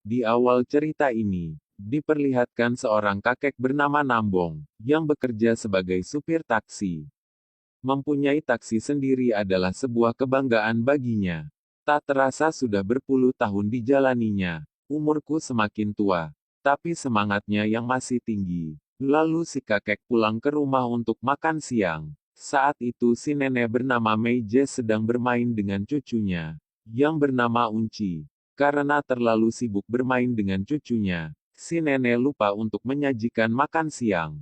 Di awal cerita ini, diperlihatkan seorang kakek bernama Nambong, yang bekerja sebagai supir taksi. Mempunyai taksi sendiri adalah sebuah kebanggaan baginya. Tak terasa sudah berpuluh tahun dijalaninya. Umurku semakin tua, tapi semangatnya yang masih tinggi. Lalu si kakek pulang ke rumah untuk makan siang. Saat itu si nenek bernama Meije sedang bermain dengan cucunya, yang bernama Unci. Karena terlalu sibuk bermain dengan cucunya, si nenek lupa untuk menyajikan makan siang.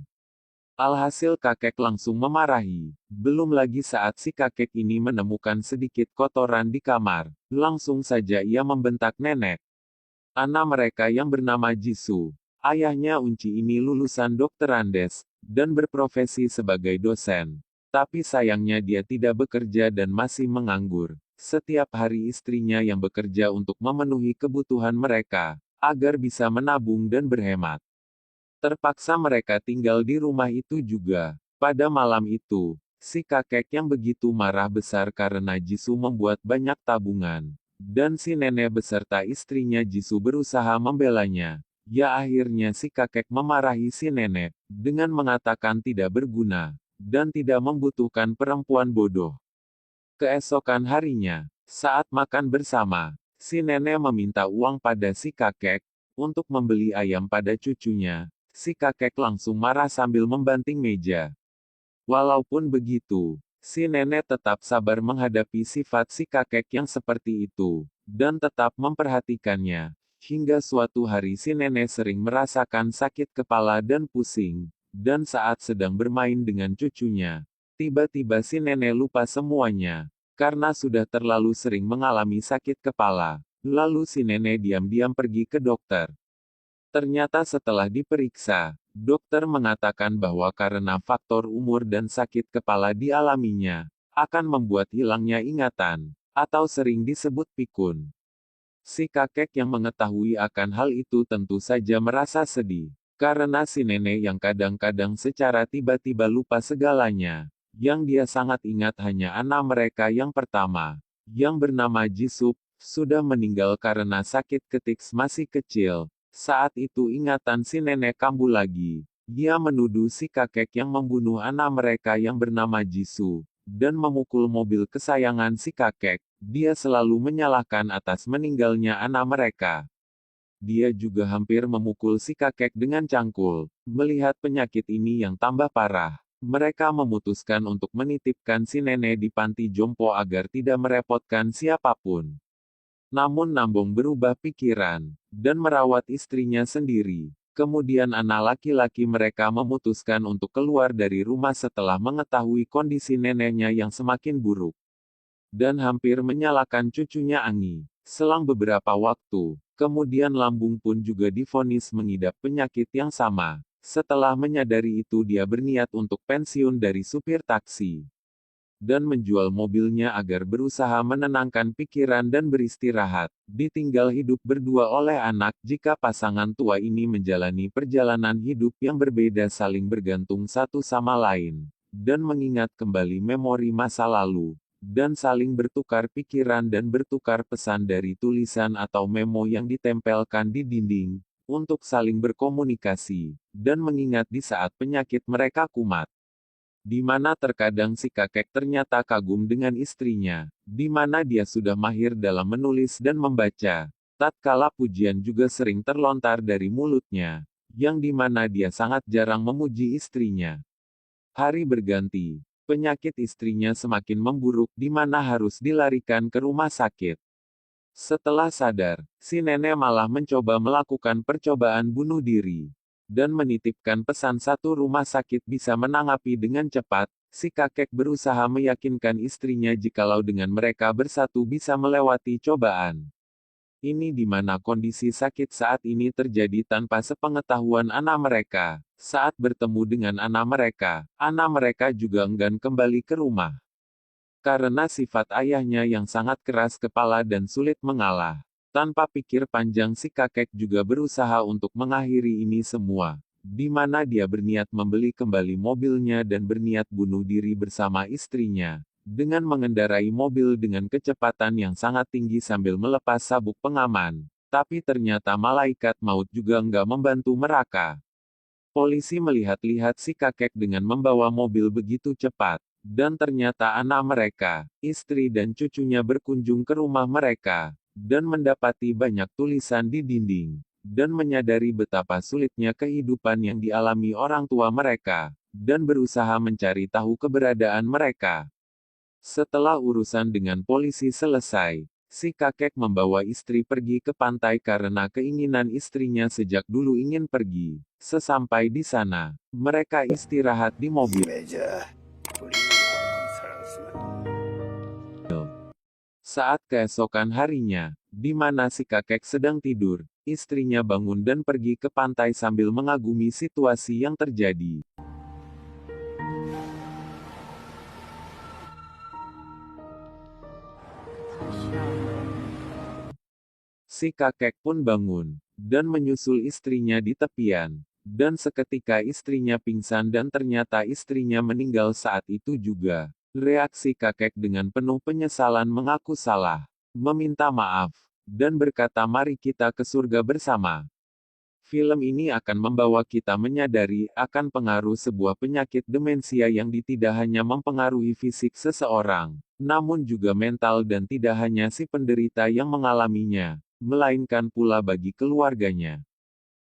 Alhasil kakek langsung memarahi. Belum lagi saat si kakek ini menemukan sedikit kotoran di kamar, langsung saja ia membentak nenek. Anak mereka yang bernama Jisoo. Ayahnya Unci ini lulusan dokter Andes, dan berprofesi sebagai dosen. Tapi sayangnya dia tidak bekerja dan masih menganggur. Setiap hari istrinya yang bekerja untuk memenuhi kebutuhan mereka, agar bisa menabung dan berhemat. Terpaksa mereka tinggal di rumah itu juga. Pada malam itu, si kakek yang begitu marah besar karena Jisoo membuat banyak tabungan. Dan si nenek beserta istrinya Jisoo berusaha membelanya. Ya akhirnya si kakek memarahi si nenek, dengan mengatakan tidak berguna, dan tidak membutuhkan perempuan bodoh. Keesokan harinya, saat makan bersama, si nenek meminta uang pada si kakek, untuk membeli ayam pada cucunya. Si kakek langsung marah sambil membanting meja. Walaupun begitu, si nenek tetap sabar menghadapi sifat si kakek yang seperti itu, dan tetap memperhatikannya. Hingga suatu hari si nenek sering merasakan sakit kepala dan pusing, dan saat sedang bermain dengan cucunya, tiba-tiba si nenek lupa semuanya, karena sudah terlalu sering mengalami sakit kepala. Lalu si nenek diam-diam pergi ke dokter. Ternyata setelah diperiksa, dokter mengatakan bahwa karena faktor umur dan sakit kepala dialaminya, akan membuat hilangnya ingatan, atau sering disebut pikun. Si kakek yang mengetahui akan hal itu tentu saja merasa sedih, karena si nenek yang kadang-kadang secara tiba-tiba lupa segalanya. Yang dia sangat ingat hanya anak mereka yang pertama, yang bernama Jisup, sudah meninggal karena sakit ketika masih kecil. Saat itu ingatan si nenek kambuh lagi. Dia menuduh si kakek yang membunuh anak mereka yang bernama Jisoo, dan memukul mobil kesayangan si kakek. Dia selalu menyalahkan atas meninggalnya anak mereka. Dia juga hampir memukul si kakek dengan cangkul. Melihat penyakit ini yang tambah parah, mereka memutuskan untuk menitipkan si nenek di panti jompo agar tidak merepotkan siapapun. Namun Nambong berubah pikiran, dan merawat istrinya sendiri. Kemudian anak laki-laki mereka memutuskan untuk keluar dari rumah setelah mengetahui kondisi neneknya yang semakin buruk. Dan hampir menyalakan cucunya Angi. Selang beberapa waktu, kemudian Lambung pun juga divonis mengidap penyakit yang sama. Setelah menyadari itu dia berniat untuk pensiun dari supir taksi. Dan menjual mobilnya agar berusaha menenangkan pikiran dan beristirahat. Ditinggal hidup berdua oleh anak jika pasangan tua ini menjalani perjalanan hidup yang berbeda saling bergantung satu sama lain. Dan mengingat kembali memori masa lalu. Dan saling bertukar pikiran dan bertukar pesan dari tulisan atau memo yang ditempelkan di dinding. Untuk saling berkomunikasi. Dan mengingat di saat penyakit mereka kumat. Di mana terkadang si kakek ternyata kagum dengan istrinya, di mana dia sudah mahir dalam menulis dan membaca. Tatkala pujian juga sering terlontar dari mulutnya, yang di mana dia sangat jarang memuji istrinya. Hari berganti, penyakit istrinya semakin memburuk di mana harus dilarikan ke rumah sakit. Setelah sadar, si nenek malah mencoba melakukan percobaan bunuh diri. Dan menitipkan pesan satu rumah sakit bisa menanggapi dengan cepat, si kakek berusaha meyakinkan istrinya jikalau dengan mereka bersatu bisa melewati cobaan. Ini di mana kondisi sakit saat ini terjadi tanpa sepengetahuan anak mereka. Saat bertemu dengan anak mereka juga enggan kembali ke rumah. Karena sifat ayahnya yang sangat keras kepala dan sulit mengalah. Tanpa pikir panjang si kakek juga berusaha untuk mengakhiri ini semua. Di mana dia berniat membeli kembali mobilnya dan berniat bunuh diri bersama istrinya. Dengan mengendarai mobil dengan kecepatan yang sangat tinggi sambil melepas sabuk pengaman. Tapi ternyata malaikat maut juga enggak membantu mereka. Polisi melihat-lihat si kakek dengan membawa mobil begitu cepat. Dan ternyata anak mereka, istri dan cucunya berkunjung ke rumah mereka. Dan mendapati banyak tulisan di dinding. Dan menyadari betapa sulitnya kehidupan yang dialami orang tua mereka. Dan berusaha mencari tahu keberadaan mereka. Setelah urusan dengan polisi selesai, si kakek membawa istri pergi ke pantai karena keinginan istrinya sejak dulu ingin pergi. Sesampai di sana, mereka istirahat di mobil. Saat keesokan harinya, di mana si kakek sedang tidur, istrinya bangun dan pergi ke pantai sambil mengagumi situasi yang terjadi. Si kakek pun bangun, dan menyusul istrinya di tepian. Dan seketika istrinya pingsan dan ternyata istrinya meninggal saat itu juga. Reaksi kakek dengan penuh penyesalan mengaku salah, meminta maaf, dan berkata mari kita ke surga bersama. Film ini akan membawa kita menyadari akan pengaruh sebuah penyakit demensia yang tidak hanya mempengaruhi fisik seseorang, namun juga mental dan tidak hanya si penderita yang mengalaminya, melainkan pula bagi keluarganya.